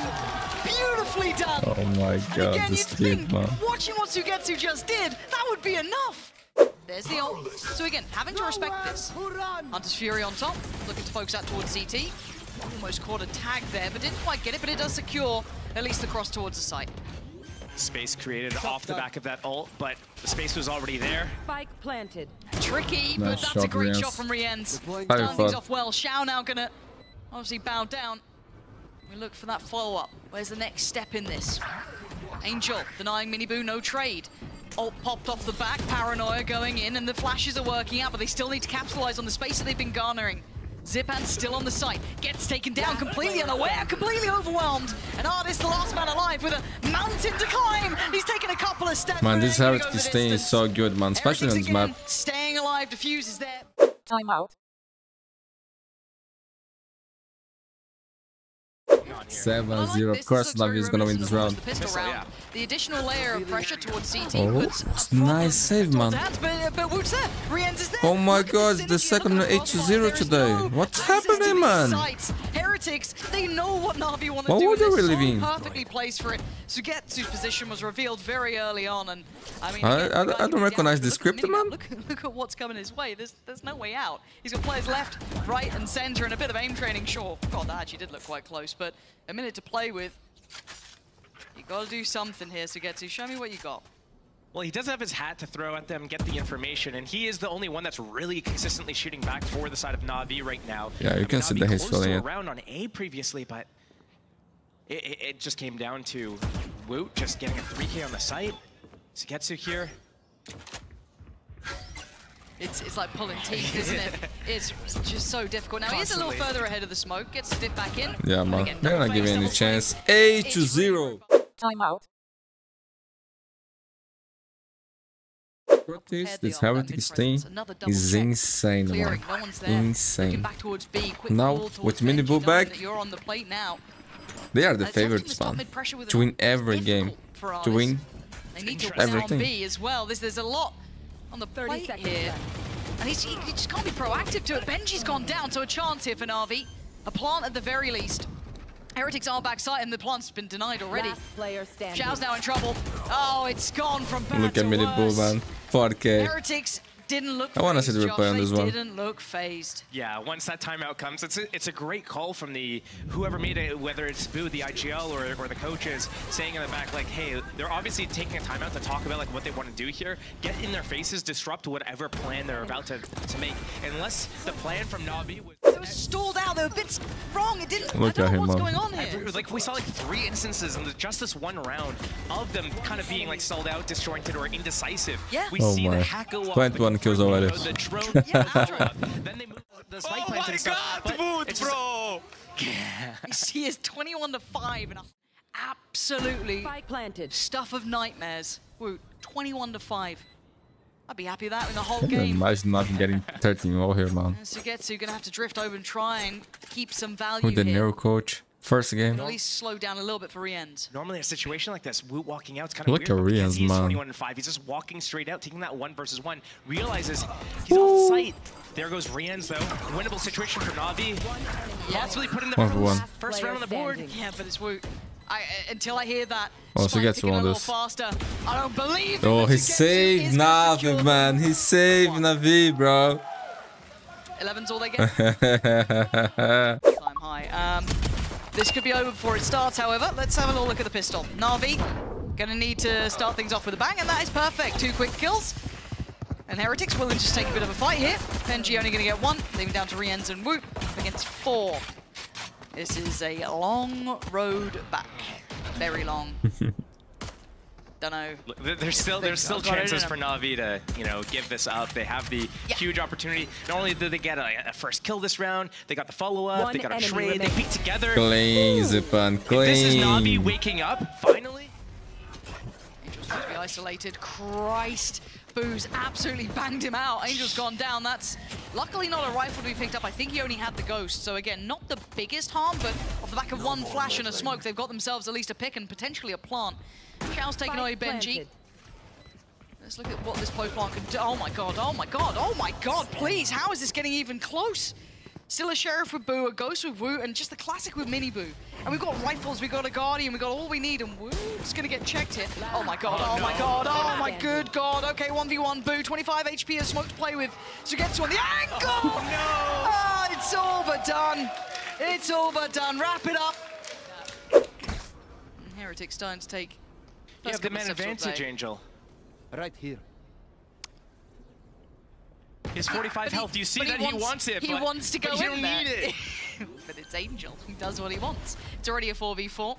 Beautifully done. Oh my god, again, this kid, man. Watching what Sugetsu just did, that would be enough. There's the ult. So again, having to respect this. Hunter's Fury on top, looking to focus out towards CT. Almost caught a tag there, but didn't quite get it, but it does secure at least the cross towards the site. Space created off the back of that ult, but the space was already there. Spike planted. Tricky, but Nice that's shot, a great Rienz. shot from Rienz. Starting Things off well. Xiao now gonna obviously bow down. We look for that follow-up. Where's the next step in this? Angel denying Miniboo, no trade. Ult popped off the back, Paranoia going in, and the flashes are working out, but they still need to capitalize on the space that they've been garnering. Zipan still on the site, gets taken down, completely unaware, completely overwhelmed. And Artis, the last man alive, with a mountain to climb. He's taken a couple of steps. Man, this Heretics thing is so good, man, especially on this map. Staying alive, Diffuse is there. Timeout. 7-0. Of course, Na'Vi is gonna win this round. The additional layer of pressure towards CT puts nice save, man. But Woot's there. Rienz is there. Oh my god, the second 8-0 today. What's happening, man? Heretics, they know what Na'Vi want to What do. would they really mean? Perfectly placed for it. Sugetsu's position was revealed very early on, and I mean, I don't recognize the script, man. Look at what's coming his way. There's no way out. He's got players left, right, and center, and a bit of aim training. Sure, God, that actually did look quite close, but a minute to play with. You got to do something here, Sugetsu. Show me what you got. Well, he does have his hat to throw at them, get the information, and he is the only one that's really consistently shooting back for the side of Na'Vi right now. Yeah, you can see that he's feeling it. Around on A previously, but it just came down to Woot just getting a 3K on the site. Sugetsu here. It's like pulling teeth, isn't it? It's just so difficult. Now, he's a little further ahead of the smoke, gets to dip back in. Yeah, man. They're not giving any chance. 8-0. Timeout. This Heretics thing is insane, man. Insane. Now, with Miniboo back, They are the Attempting favorite to stop spawn mid-pressure with to an win ult every is game. difficult for To Artis. win They need to win everything. on B as well. There's a lot on the plate here. And he just can't be proactive to it. Benji's gone down, so a chance here for Na'Vi. A plant at the very least. Heretics are backside, and the plant's been denied already. Xiao's now in trouble. Oh, it's gone from bad Look to at Mini Bull, worse. man. 4K. Heretics didn't look I want to see phased, the Josh. replay on this They one. didn't look phased. Yeah, once that timeout comes, it's a great call from the whoever made it, whether it's Boo, the IGL, or the coaches, saying in the back like, hey, they're obviously taking a timeout to talk about like what they want to do here. Get in their faces, disrupt whatever plan they're about to make. Unless the plan from Na'Vi was... They were stalled out. They were a bit wrong. It didn't. Look I don't at know him, what's man. going on here. Like we saw like 3 instances in just this one round of them kind of being like sold out, disjointed, or indecisive. Yeah. We Oh see my. the hack go up, 21 the kills drone, already. The drone, yeah, then they move the spike plant and stuff. But it's just, bro! He is 21 to 5 and absolutely Spike planted. stuff of nightmares. Woo, 21 to 5. I'd be happy with that in the whole Can you game. imagine not getting 13 all here, man. And Sugetsu gonna have to drift over and try and keep some value With the here. Nero coach. First game. At least slow down a little bit for Rienz. normally a situation like this, Woot walking out is kind of Look weird. at But because Rian's he's man. 21 and 5. He's just walking straight out, taking that 1 versus 1. Realizes he's off site. There goes Rienz though. Winnable situation for Na'Vi. Possibly putting the 1 for 1. first round on the board. Yeah, but it's Woot. Until I hear that. Oh, Spike Sugetsu ticking on a little this. faster. I don't believe. Oh, that he Sugetsu saved is gonna secure Navi, the man. He saved Navi, bro. 11's all they get. Time high. This could be over before it starts, however. Let's have a little look at the pistol. Na'Vi gonna need to start things off with a bang, and that is perfect. 2 quick kills. And Heretics willing to just take a bit of a fight here. Benji only gonna get 1, leaving down to Rienz and Woot against 4. This is a long road back. Very long. Don't know. There's still chances for Na'Vi to, you know, give this up. They have the huge opportunity. Not only did they get a first kill this round, they got the follow-up, One they got a enemy trade, they remaining. beat together. Clean, Zipan, If this is Na'Vi clean. waking up, finally. Angel's supposed to be isolated. Christ. Boo's absolutely banged him out. Angel's gone down. That's luckily not a rifle to be picked up. I think he only had the ghost. So again, not the biggest harm, but off the back of 1 flash and a smoke, they've got themselves at least a pick and potentially a plant. Xiao's taking away Benji. Let's look at what this post plant can do. Oh my god, oh my god, oh my god, please. How is this getting even close? Still a Sheriff with Boo, a Ghost with Woot, and just the classic with Mini Boo. And we've got rifles, we've got a Guardian, we've got all we need, and Woot's gonna get checked here. Oh my god, oh my god, oh my good god. Okay, 1v1 Boo, 25 HP, a smoke to play with. Sugetsu on the ankle! Oh, no! Ah, it's all but done. It's all but done. Wrap it up. And Heretics starting to take. You have the man advantage, Angel. Right here. He has 45 health. You see that he wants it, He but, wants to go but you in don't there. need it. But it's Angel who does what he wants. It's already a 4v4.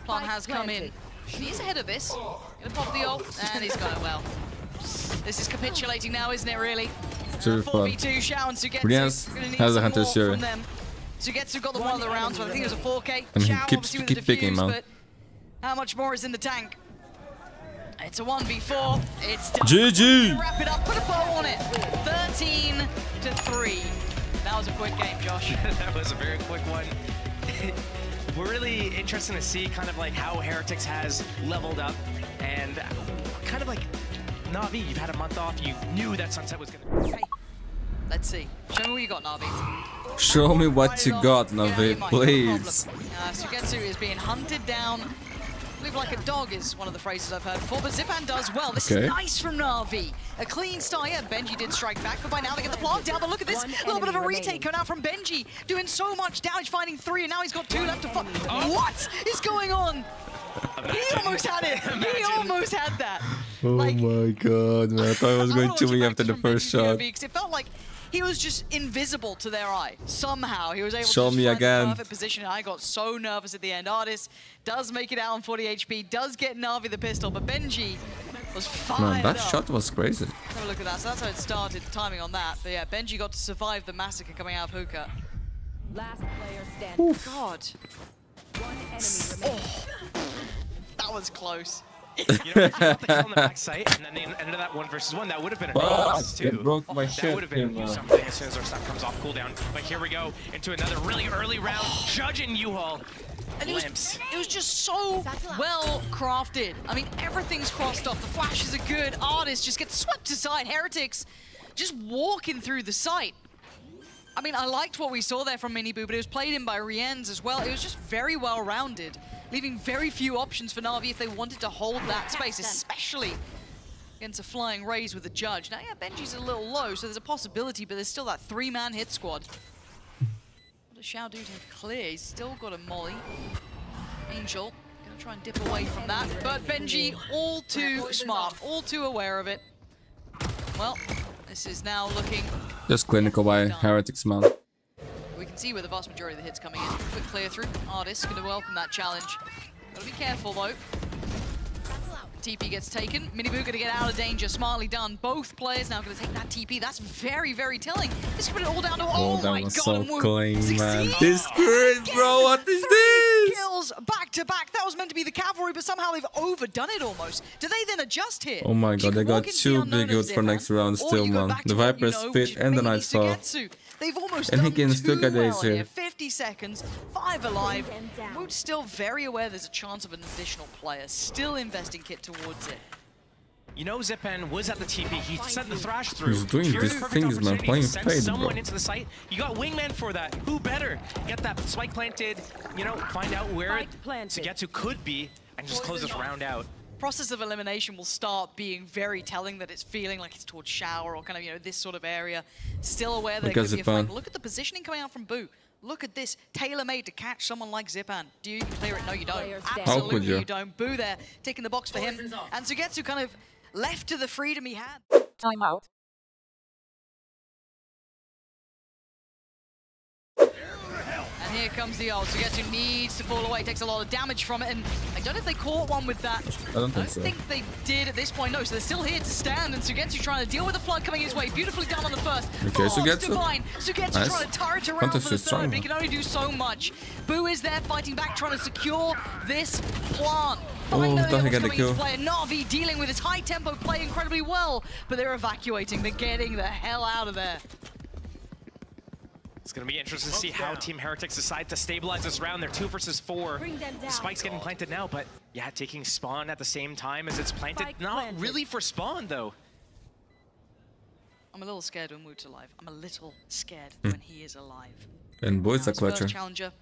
Plan has come in. He's ahead of this. Gonna pop the ult, and he's going well. This is capitulating now, isn't it, really? Super fun. 4v2, Xiao and Sugetsu. Rienz Gonna need has a some Hunter more Fury. from them. Sugetsu got the one of the rounds, but I think it was a 4K. And he Xiao keeps obviously with the keep picking, defuse, man. but how much more is in the tank? It's a 1v4. It's done. GG. Wrap it up. Put a bow on it. 13 to 3. That was a quick game, Josh. That was a very quick one. We're really interested to see kind of like how Heretics has leveled up, and kind of like Na'Vi, you've had a month off. You knew that Sunset was gonna. Hey, let's see. Show me what you got, Na'Vi. Show me what you got, Navi, Yeah, please. Sugetsu is being hunted down. Live like a dog is one of the phrases I've heard before, but Zipan does well. This is nice from Na'Vi. A clean start. Yeah, Benji did strike back, but by now they get the plant down. But look at this, little bit of a retake coming out from Benji, doing so much damage, finding 3, and now he's got 2 left to fight. What is going on? He almost had it. He almost had that. Oh Like, my god, man. I thought I was going to win after the first shot. because it felt like he was just invisible to their eye. Somehow he was able Show to me just find again. the perfect position. I got so nervous at the end. Artis does make it out on 40 HP, does get Na'Vi the pistol, but Benji was fired Man, that up. shot was crazy. Have a look at that. So that's how it started, the timing on that. But yeah, Benji got to survive the massacre coming out of Hookah. Last player standing. God, One enemy remaining. that was close. You know, if you got the kill on the back site, and then they ended that 1 versus 1, that would have been a nice too. It broke my That shit. would have been something as soon as our stuff comes off cooldown. But here we go into another really early round. Judging U-Haul. And it was just so well crafted. I mean, everything's crossed off. The flashes are good. Artists just get swept aside. Heretics just walking through the site. I mean, I liked what we saw there from Miniboo, but it was played in by Rienz as well. It was just very well-rounded, leaving very few options for Na'Vi if they wanted to hold that space, especially against a flying Raze with a judge. Now, yeah, Benji's a little low, so there's a possibility, but there's still that 3-man hit squad. What does Xiao do to clear? He's still got a molly. Angel gonna try and dip away from that, but Benji all too smart, all too aware of it. Well, this is now looking just clinical by Heretics, man. We can see where the vast majority of the hits coming in. Quick clear through. Artist gonna welcome that challenge. Gotta be careful though. TP gets taken. Miniboo gonna get out of danger. Smartly done. Both players now gonna take that TP. That's very, very telling. This could put it all down to my god. So clean, man. Succeed. This good, bro. What is this? Kills back to back. That was meant to be the cavalry, but somehow they've overdone it almost. Do they then adjust here? Oh my god, they got 2 big good for next round still, man. The Viper's Spit and the Night Saw. They've almost and he done can still get well here. 50 seconds, 5 alive. Woot's still very aware there's a chance of an additional player. Still investing kit towards it. You know, Zipan was at the TP. He sent the thrash through. He's doing these things, man. Playing fade, someone bro. into the site. You got Wingman for that. Who better? Get that spike planted. You know, find out where Sugetsu could be, and just close this round out. Process of elimination will start being very telling that it's feeling like it's towards shower or kind of, you know, this sort of area. Still aware that it could be a flank. Look at the positioning coming out from Boo. Look at this, tailor-made to catch someone like Zipan. Do you clear it? No, you don't. Absolutely you don't. Boo there, taking the box for him. And Sugetsu kind of left to the freedom he had. Time out. And here comes the ult. Sugetsu needs to fall away, takes a lot of damage from it, and I don't know if they caught one with that. I don't think they did at this point, no, so they're still here to stand, and Sugetsu trying to deal with the flood coming his way. Beautifully done on the first. Okay, Sugetsu. Divine. Sugetsu Nice. trying to turret around for the third, but he can only do so much. Boo is there fighting back, trying to secure this plant. Oh, thought he got the kill. Na'Vi dealing with his high tempo play incredibly well, but they're evacuating, they're getting the hell out of there. It's going to be interesting to see how Team Heretics decide to stabilize this round. They're 2 versus 4. Spike's getting planted now, but yeah, taking spawn at the same time as it's planted. Not really for spawn, though. I'm a little scared when Woot's alive. I'm a little scared when he is alive. And boys are First clutcher. challenger,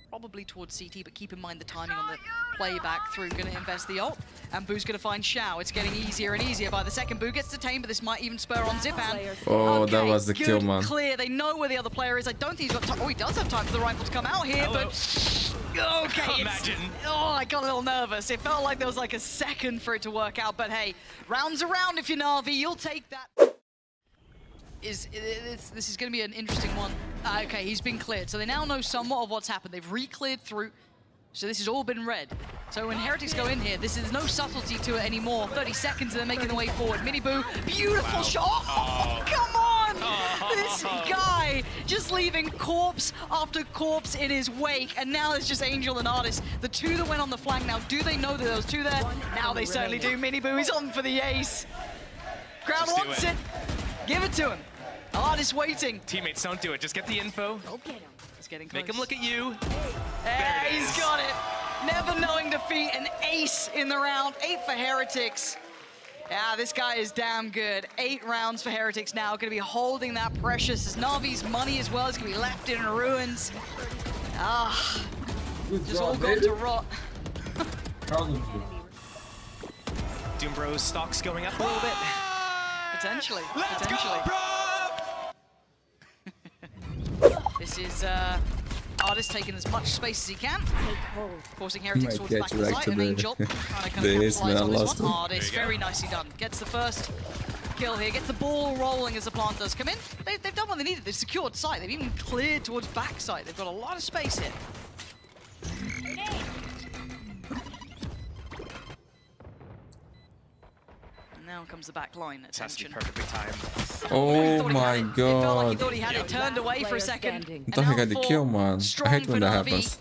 probably towards CT, but keep in mind the timing on the playback through. Gonna invest the ult, and Boo's gonna find Xiao. It's getting easier and easier by the second. Boo gets detained, but this might even spur on Zipan. Oh, okay, that was the kill, man. Clear. They know where the other player is. I don't think he's got time. Oh, he does have time for the rifle to come out here, but okay. Imagine. Oh, I got a little nervous. It felt like there was like a second for it to work out, but hey, rounds around if you're Na'Vi, you'll take that. This is going to be an interesting one. Okay, he's been cleared. So they now know somewhat of what's happened. They've re-cleared through. So this has all been red. So when Heretics go in here, there's no subtlety to it anymore. 30 seconds and they're making their way forward. Miniboo, beautiful shot. Oh, come on! This guy just leaving corpse after corpse in his wake. And now it's just Angel and Artist. The 2 that went on the flank. Now, do they know that there was 2 there? Now they certainly do. Miniboo is on for the ace. Crowd wants it. Give it to him. Artist waiting. Teammates, don't do it. Just get the info. Go get him. He's getting close. Make him look at you. Yeah, he's got it. Never knowing defeat. An ace in the round. 8 for Heretics. Yeah, this guy is damn good. 8 rounds for Heretics now. Going to be holding that precious. As Na'Vi's money as well is going to be left in ruins. Ah, just all gone to rot. Doombro's stock's going up a little bit. Potentially. Let's Potentially. go, bro! This is Artist taking as much space as he can, forcing Heretics towards the back of the site, and Angel trying to kind of capitalize on this one. Artist, very nicely done. Gets the first kill here, gets the ball rolling as the plant does come in. They've done what they needed. They've secured site. They've even cleared towards backside. They've got a lot of space here. Now comes the back line. This has to be perfectly timed. Oh my god. It felt like he thought he had it turned away for a second. I thought he got the kill, man. I hate when that happens.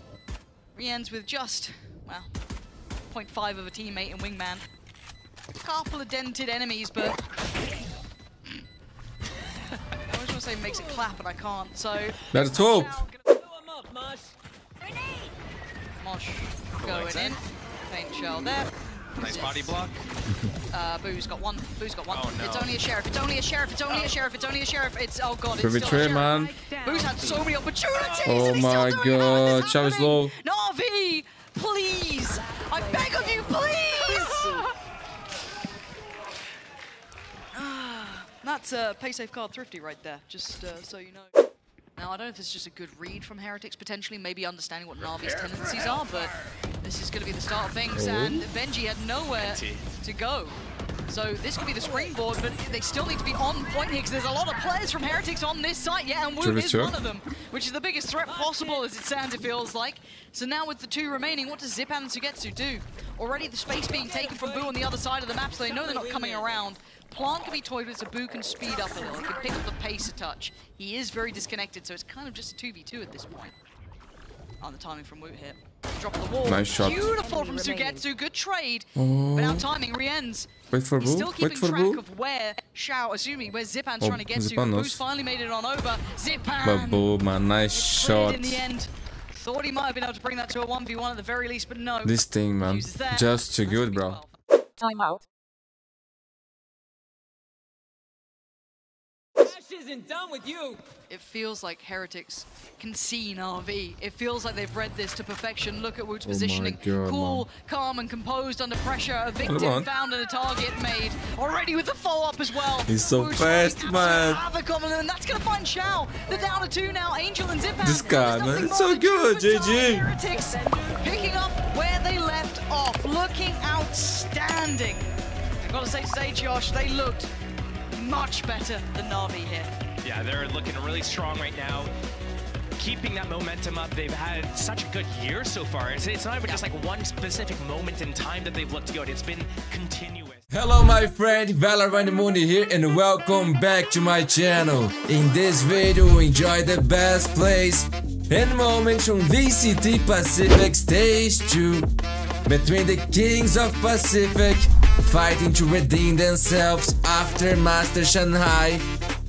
Re-ends with just, well, 0.5 of a teammate and Wingman. A couple of dented enemies, but I always want to say makes it clap, but I can't. So Let's hope. Come Mosh going in. Paint shell there. Nice body block. Boo's got one. Boo's got one. Oh, no. It's only a sheriff. It's only a sheriff. It's only a sheriff. It's only a sheriff. It's oh god. It's Pretty still a sheriff. man. Boo's had so many opportunities. Oh and he's my still doing it. How is this god, Chow is happening? low. Na'Vi, please. I beg of you, please. That's pay safe card thrifty right there. Just so you know. Now, I don't know if this is just a good read from Heretics, potentially, maybe understanding what Na'Vi's tendencies are, but this is going to be the start of things, and Benji had nowhere to go. So this could be the springboard, but they still need to be on point here, because there's a lot of players from Heretics on this site, yeah, and Wu is one of them, which is the biggest threat possible, as it stands, it feels like. So now with the two remaining, what does Zip and Sugetsu do? Already the space being taken from Boo on the other side of the map, so they know they're not coming around. Plant can be toyed with, so Boo can speed up a little. He can pick up the pace a touch. He is very disconnected, so it's kind of just a 2v2 at this point. On the timing from Woot here. Drop the wall. Nice shot. Beautiful from Sugetsu. Good trade. But now timing re-ends. Wait for He's Boo. still keeping Wait for track Boo. of where assuming where Zipan's trying to get to. Zipan knows. Boo's finally made it on over. Zipan! But Boo, man, nice shot. In the end. Thought he might have been able to bring that to a 1v1 at the very least, but no. This thing, man, Uses that. just too good, bro. Timeout. Isn't done with you. It feels like Heretics can see Na'Vi. It feels like they've read this to perfection. Look at Woot's positioning. God, cool, man. calm, and composed under pressure. A victim found and a target made. Already with the follow-up as well. He's so Woot's fast, man. havoc on them, and that's going to find Chow. They're down to 2 now. Angel and Zipan. This guy, There's man, nothing it's more so to do good, with time. GG. Heretics picking up where they left off. Looking outstanding. I've got to say, Josh, they looked much better than Na'Vi here. Yeah, they're looking really strong right now. Keeping that momentum up. They've had such a good year so far. It's not even just like one specific moment in time that they've looked good. It's been continuous. Hello my friend, Valorant Mundi here and welcome back to my channel. In this video, enjoy the best plays and moments from VCT Pacific Stage 2. Between the kings of Pacific, fighting to redeem themselves after Master Shanghai,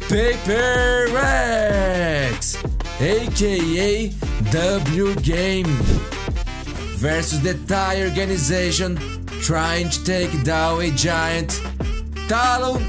Paper X, aka W Gaming, versus the Thai organization trying to take down a giant, Talon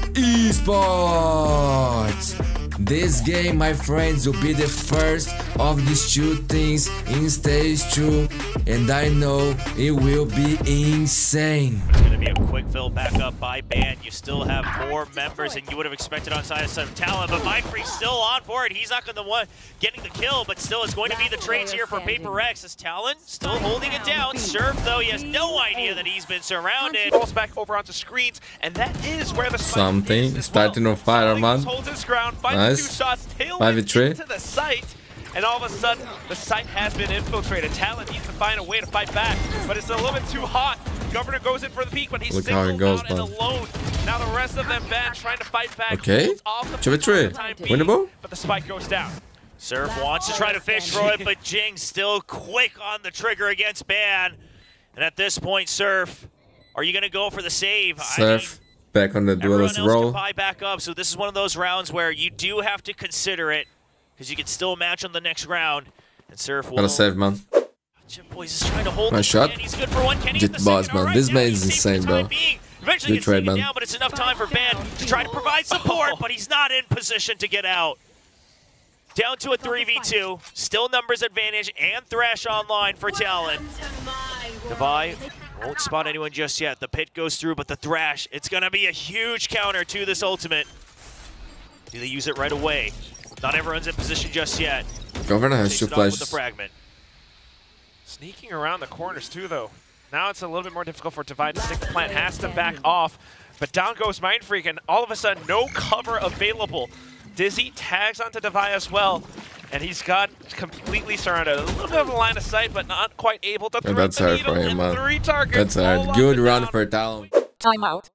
Esports. This game, my friends, will be the first of these two things in stage 2, and I know it will be insane. It's going to be a quick fill back up by Ban. You still have more members than you would have expected on side of Talon, but Mindfreak's still on for it. He's not going to one getting the kill, but still it's going to be the trades here for Paper X as Talon still holding it down. Surf, though, he has no idea that he's been surrounded. Falls back over onto screens, and that is where the Something starting on fire, man. Holds his ground, Nice. 2 shots, tail 5v3. into the site, and all of a sudden, the site has been infiltrated. Talon needs to find a way to fight back, but it's a little bit too hot. Governor goes in for the peek, but he's Look how it singled goes, out and man. alone. Now the rest of them ban trying to fight back. Okay. Holds off the 2v3. for the time being, Winnable? but the spike goes down. Surf wants to try to fish through it, but Jing still quick on the trigger against Ban. And at this point, Surf, are you going to go for the save? Surf back on the duelist everyone else role. can buy back up, so this is one of those rounds where you do have to consider it, because you can still match on the next round. And Surf will... Gotta save, man. Chip Boys is trying to hold Nice this shot. again. He's good for one. Can he Jit hit the boss, second? man. All This right, man now is he's safe insane, for the time bro. being. Eventually Good gets taken trade, man. down, but it's enough time for Ban to try to provide support, but he's not in position to get out. Down to a 3v2. Still numbers advantage and Thrash online for Talon. Devi won't spot anyone just yet. The pit goes through, but the Thrash, it's going to be a huge counter to this ultimate. Do they use it right away? Not everyone's in position just yet. Governor has Takes 2 it off with the flashes. fragment. Sneaking around the corners too, though. Now it's a little bit more difficult for Divide to stick. The plant has to back off, but down goes Mindfreak, and all of a sudden, no cover available. Dizzy tags onto Devi as well, and he's got completely surrounded. A little bit of a line of sight, but not quite able to thread That's the hard needle, for him, and man. 3 targets. That's all hard. Good locked round down. for Talon. Timeout.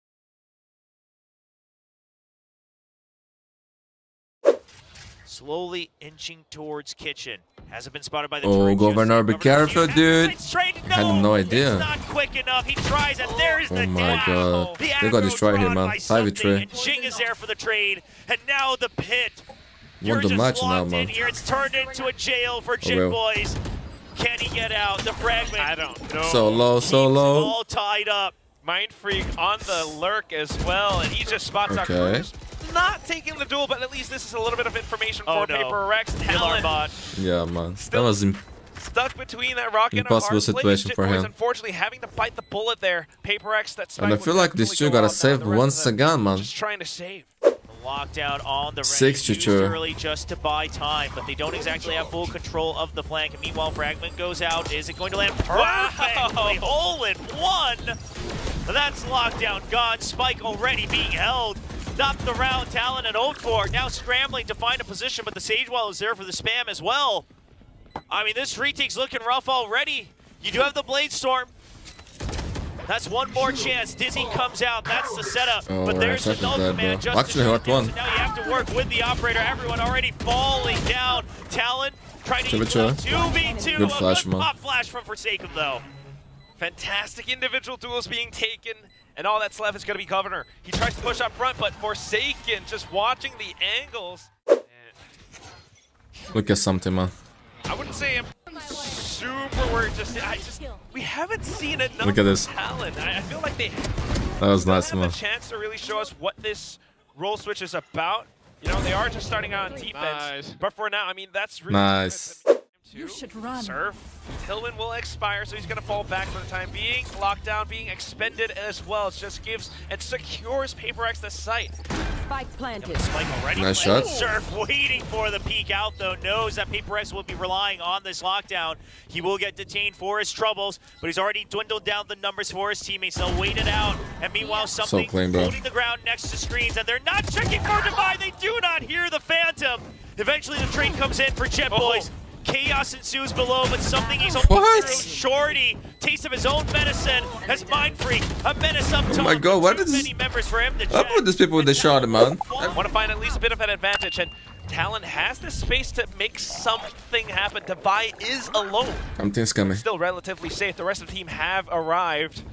Slowly inching towards Kitchen. Hasn't been spotted by the Oh, turret just Governor, yet. be Governor careful, has dude. it straight. I had no idea. It's not quick enough. He tries, and there's the Oh my down. god. The They got aggro destroyed here, drawn man. by 5v3. something, and Jing is there for the trade, and now the pit. You're Won the just match now, locked in man. here. It's turned into a jail for Jing well. Boys. Can he get out? The fragment. I don't know. So low. All tied up. Mindfreak on the lurk as well, and he just spots out Cruz. Not taking the duel, but at least this is a little bit of information for Paper Rex. Talon bot. Yeah, man. That was stuck between that rock and impossible a hard situation for him. Unfortunately, having to bite the bullet there. Paper Rex, that and I feel like this two gotta save once again, man. Just trying to save. Lockdown on the 6-2 early just to buy time, but they don't exactly have full control of the flank. And meanwhile, Fragment goes out. Is it going to land perfectly? Hole in one. That's Lockdown gone. Spike already being held. Not the round. Talon and Oakford now scrambling to find a position, but the Sage Wall is there for the spam as well. I mean, this retake's looking rough already. You do have the Blade Storm. That's one more chance. Dizzy comes out. That's the setup. Oh, but there's the no command. Actually, hot one. Now you have to work with the operator. Everyone already falling down. Talon trying to use 2v2. Good flash, man. Pop flash from Forsaken, though. Fantastic individual duels being taken, and all that's left is going to be Governor. He tries to push up front, but Forsaken just watching the angles. Look at something, man. I wouldn't say I'm super worried. We haven't seen enough. Look at this. Talent. I feel like they was nice, have man. a chance to really show us what this role switch is about. You know, they are just starting out on defense, but for now, I mean, that's really nice. You should run. Surf. Tillman will expire, so he's going to fall back for the time being. Lockdown being expended as well. It just gives and secures Paper X the site. Spike planted. Spike already. Nice shot. Surf waiting for the peek out, though. Knows that Paper X will be relying on this lockdown. He will get detained for his troubles, but he's already dwindled down the numbers for his teammates. They'll wait it out. And meanwhile, something holding the ground next to screens, and they're not checking for Divide. They do not hear the Phantom. Eventually, the trade comes in for Jet Boys. Chaos ensues below, but something he's almost through. Shorty, taste of his own medicine as Mindfreak, a menace up top. Oh my god, what is many members for him to up with these people with the shot, man? I want to find at least a bit of an advantage, and Talon has the space to make something happen. Divide is alone. Something's coming. Still relatively safe. The rest of the team have arrived.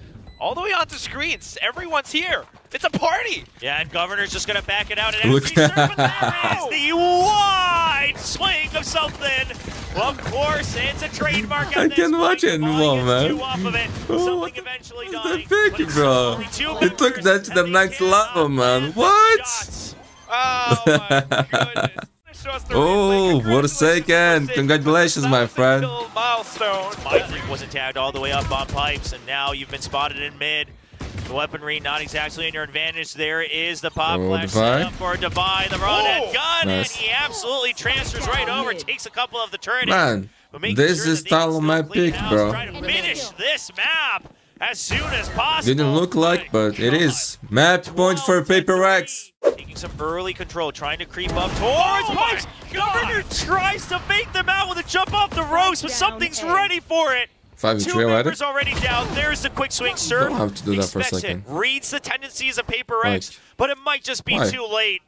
All the way onto screens. Everyone's here. It's a party. Yeah, and Governor's just going to back it out. And look there is the wide swing of something. Well, of course, it's a trademark. I can watch it anymore, man. Something eventually dying. Big, bro. It took that to the next level, man. What? Oh, my goodness. Oh, Forsaken! Congratulations, my friend. Milestone. Mindfreak wasn't tagged all the way up on pipes, and now you've been spotted in mid. The weaponry not exactly in your advantage. There is the pop flash set up for Divide, the run and gun, and he absolutely transfers right over, takes a couple of the turret. Man, this is Talon my pick, bro. Try to finish this map as soon as possible. Didn't look like, but it is. Map point for Paper X. Taking some early control, trying to creep up towards pipes. Governor tries to bait them out with a jump off the ropes, but something's ready for it. 5-3 Two members already down. There's the quick swing. Surf don't have to do that for a second. Reads the tendencies of Paper X, but it might just be too late.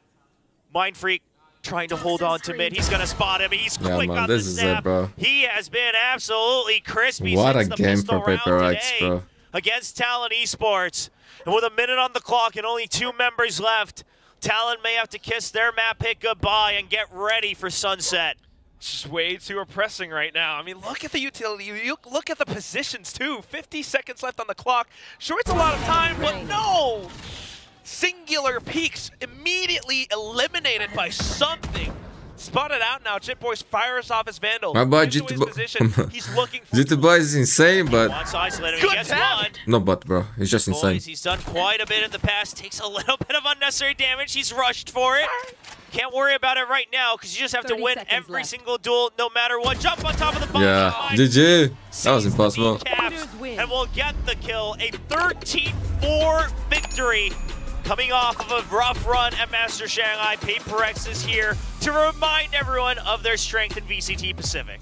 Mindfreak trying to hold on to mid. He's going to spot him. He's quick on the snap. He has been absolutely crispy what since a the game for Paper X, bro. Against Talon Esports. And with a minute on the clock and only 2 members left, Talon may have to kiss their map pick goodbye and get ready for Sunset. It's just way too oppressing right now. I mean, look at the utility. You look at the positions, too. 50 seconds left on the clock. Sure, it's a lot of time, but no! Singular peaks immediately eliminated by something. Spotted out now. Jit Boys fires off his Vandal. My boy He's looking for Jit Boy is insane, but good tap. No, but bro, he's just insane. He's done quite a bit in the past. Takes a little bit of unnecessary damage. He's rushed for it. Can't worry about it right now because you just have to win every single duel, no matter what. Jump on top of the bomb. Yeah, GG. That was impossible. And we'll get the kill. A 13-4 victory. Coming off of a rough run at Master Shanghai, Paper X is here to remind everyone of their strength in VCT Pacific.